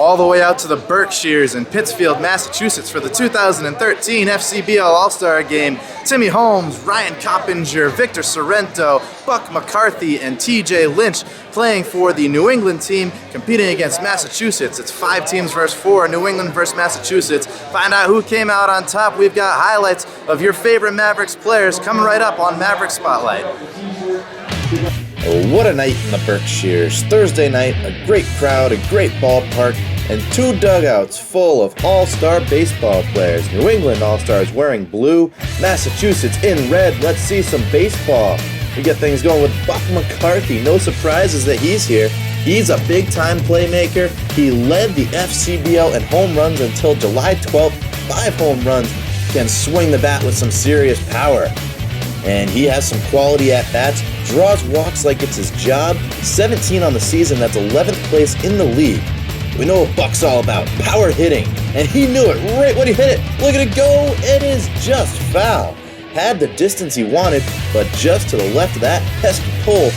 all the way out to the Berkshires in Pittsfield, Massachusetts for the 2013 FCBL All-Star Game. Timmy Holmes, Ryan Coppinger, Victor Sorrento, Buck McCarthy, and TJ Lynch playing for the New England team, competing against Massachusetts. It's 5 teams versus 4, New England versus Massachusetts. Find out who came out on top. We've got highlights of your favorite Mavericks players coming right up on Mavericks Spotlight. What a night in the Berkshires. Thursday night, a great crowd, a great ballpark, and 2 dugouts full of all-star baseball players. New England all-stars wearing blue, Massachusetts in red. Let's see some baseball. We get things going with Buck McCarthy. No surprises that he's here. He's a big-time playmaker. He led the FCBL in home runs until July 12th. 5 home runs. Can swing the bat with some serious power. And he has some quality at-bats, draws walks like it's his job, 17 on the season, that's 11th place in the league. We know what Buck's all about, power hitting, and he knew it right when he hit it. Look at it go, it is just foul. Had the distance he wanted, but just to the left of that pesky pole,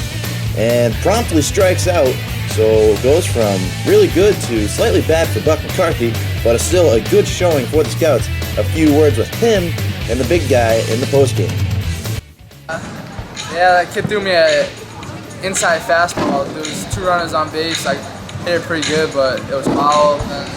and promptly strikes out, so goes from really good to slightly bad for Buck McCarthy, but it's still a good showing for the Scouts. A few words with him and the big guy in the postgame. Yeah, that kid threw me an inside fastball. There was 2 runners on base. I hit it pretty good, but it was foul, and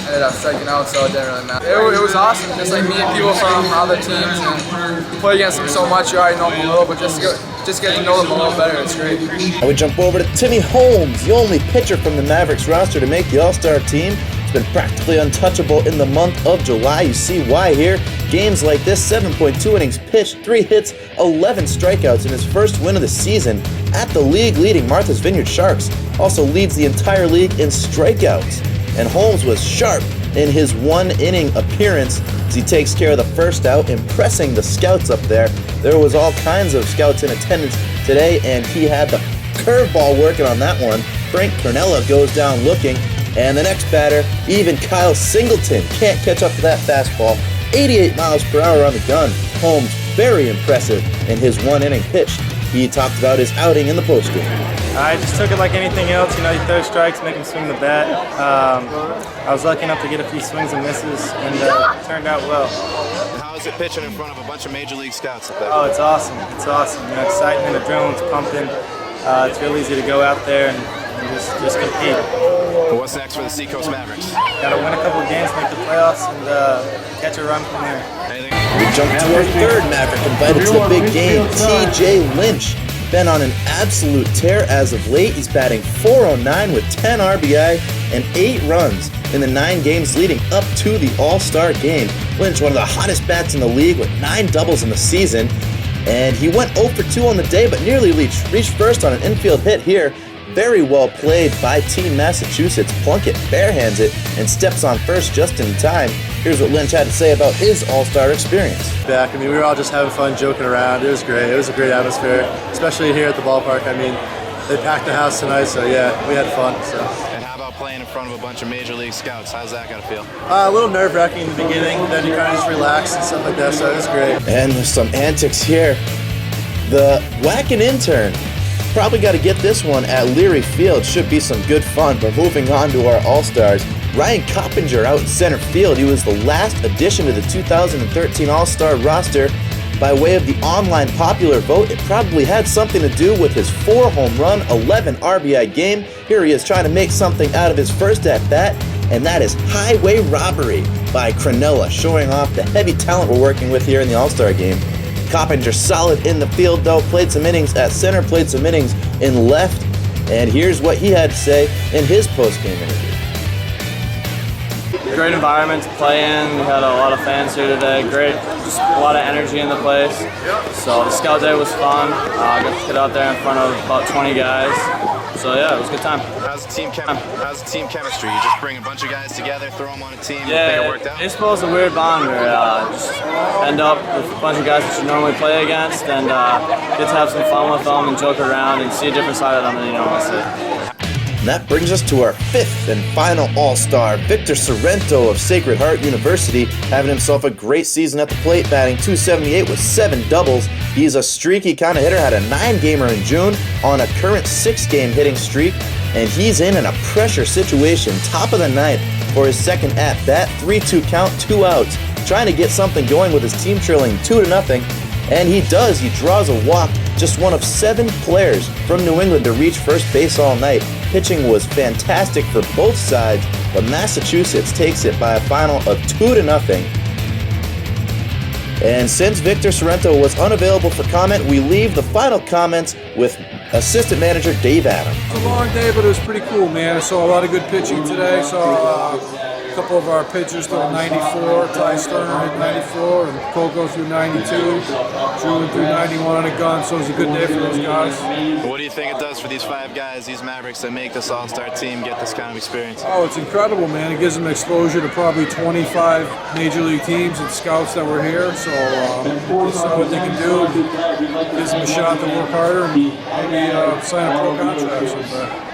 ended up striking out, so it didn't really matter. It was awesome, just like meeting people from other teams, and you play against them so much, you already know them a little, but just get to know them a little better. It's great. Now we jump over to Timmy Holmes, the only pitcher from the Mavericks roster to make the All-Star team. Been practically untouchable in the month of July. You see why here. Games like this, 7.2 innings pitched, 3 hits, 11 strikeouts in his first win of the season at the league-leading Martha's Vineyard Sharks. Also leads the entire league in strikeouts. And Holmes was sharp in his 1-inning appearance as he takes care of the first out, impressing the scouts up there. There was all kinds of scouts in attendance today, and he had the curveball working on that one. Frank Cornella goes down looking. And the next batter, even Kyle Singleton, can't catch up to that fastball. 88 miles per hour on the gun. Holmes, very impressive in his 1-inning pitch. He talked about his outing in the postgame. I just took it like anything else. You know, you throw strikes, make him swing the bat. I was lucky enough to get a few swings and misses, and it turned out well. How is it pitching in front of a bunch of Major League scouts up there? Oh, it's awesome. It's awesome. You know, excitement, adrenaline's pumping. It's real easy to go out there and just compete. What's next for the Seacoast Mavericks? Got to win a couple of games, make the playoffs, and catch a run from there. We jump to our third Maverick invited to the big game, TJ Lynch. Been on an absolute tear as of late. He's batting .409 with 10 RBI and 8 runs in the 9 games leading up to the All-Star game. Lynch, one of the hottest bats in the league with 9 doubles in the season. And he went 0 for 2 on the day, but nearly reached first on an infield hit here. Very well played by Team Massachusetts. Plunkett barehands it and steps on first just in time. Here's what Lynch had to say about his All-Star experience. Back, I mean, we were all just having fun, joking around. It was great. It was a great atmosphere, especially here at the ballpark. I mean, they packed the house tonight, so yeah, we had fun. So. And how about playing in front of a bunch of Major League scouts? How's that going to feel? A little nerve-wracking in the beginning, then you kind of just relax and stuff like that, so it was great. And there's some antics here. The whacking intern. Probably got to get this one at Leary Field. Should be some good fun. But moving on to our All-Stars. Ryan Coppinger out in center field. He was the last addition to the 2013 All-Star roster by way of the online popular vote. It probably had something to do with his 4 home run, 11 RBI game. Here he is trying to make something out of his first at-bat, and that is highway robbery by Cronella, showing off the heavy talent we're working with here in the All-Star game. Coppinger solid in the field though, played some innings at center, played some innings in left, and here's what he had to say in his post-game interview. Great environment to play in. We had a lot of fans here today. Great, just a lot of energy in the place. So the scout day was fun. I got to get out there in front of about 20 guys. So yeah, it was a good time. How's the team chemistry? You just bring a bunch of guys together, throw them on a team, yeah, think it worked out? It's supposed to be a weird bond where just end up with a bunch of guys that you normally play against and get to have some fun with them and joke around and see a different side of them than you normally see. And that brings us to our 5th and final All-Star, Victor Sorrento of Sacred Heart University, having himself a great season at the plate, batting .278 with 7 doubles. He's a streaky kind of hitter, had a 9-gamer in June on a current 6-game hitting streak, and he's in a pressure situation, top of the ninth for his second at-bat, 3-2 count, 2 outs, trying to get something going with his team trailing 2-0, and he does. He draws a walk, just one of 7 players from New England to reach first base all night. Pitching was fantastic for both sides, but Massachusetts takes it by a final of 2-0. And since Victor Sorrento was unavailable for comment, we leave the final comments with assistant manager Dave Adams. It's a long day, but it was pretty cool, man. I saw a lot of good pitching today. Saw a couple of our pitchers throw 94. Ty Sterner hit 94, and Coco threw 92. Julian threw 91 on a gun, so it was a good day for those guys. What do you think it does for these 5 guys, these Mavericks, that make this all-star team get this kind of experience? Oh, it's incredible, man. It gives them exposure to probably 25 major league teams and scouts that were here. So this is what they can do. Gives them a shot to work harder and maybe sign a pro contract someday.